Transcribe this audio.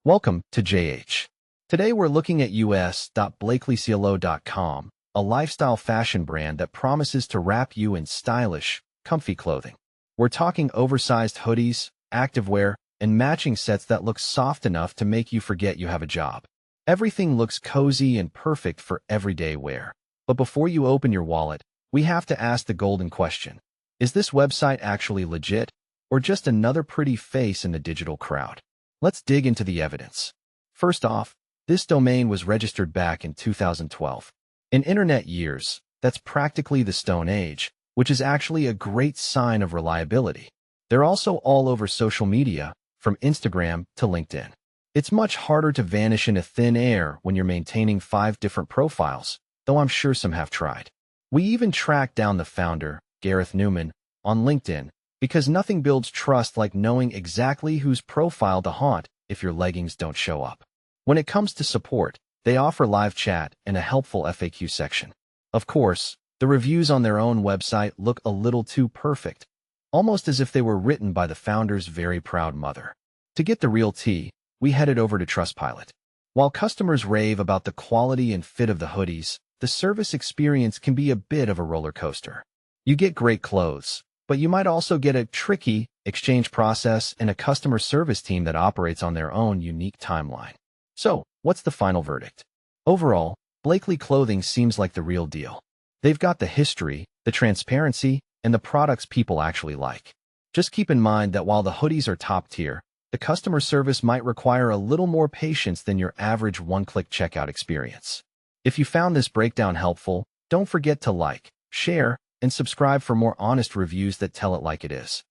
Welcome to JH. Today we're looking at us.blakelyclo.com, a lifestyle fashion brand that promises to wrap you in stylish, comfy clothing. We're talking oversized hoodies, activewear, and matching sets that look soft enough to make you forget you have a job. Everything looks cozy and perfect for everyday wear. But before you open your wallet, we have to ask the golden question. Is this website actually legit, or just another pretty face in the digital crowd? Let's dig into the evidence. First off, this domain was registered back in 2012. In internet years, that's practically the Stone Age, which is actually a great sign of reliability. They're also all over social media, from Instagram to LinkedIn. It's much harder to vanish into thin air when you're maintaining 5 different profiles, though I'm sure some have tried. We even tracked down the founder, Gareth Newman, on LinkedIn, because nothing builds trust like knowing exactly whose profile to haunt if your leggings don't show up. When it comes to support, they offer live chat and a helpful FAQ section. Of course, the reviews on their own website look a little too perfect, almost as if they were written by the founder's very proud mother. To get the real tea, we headed over to Trustpilot. While customers rave about the quality and fit of the hoodies, the service experience can be a bit of a roller coaster. You get great clothes, but you might also get a tricky exchange process and a customer service team that operates on their own unique timeline. So, what's the final verdict? Overall, Blakely Clothing seems like the real deal. They've got the history, the transparency, and the products people actually like. Just keep in mind that while the hoodies are top tier, the customer service might require a little more patience than your average one-click checkout experience. If you found this breakdown helpful, don't forget to like, share, and subscribe for more honest reviews that tell it like it is.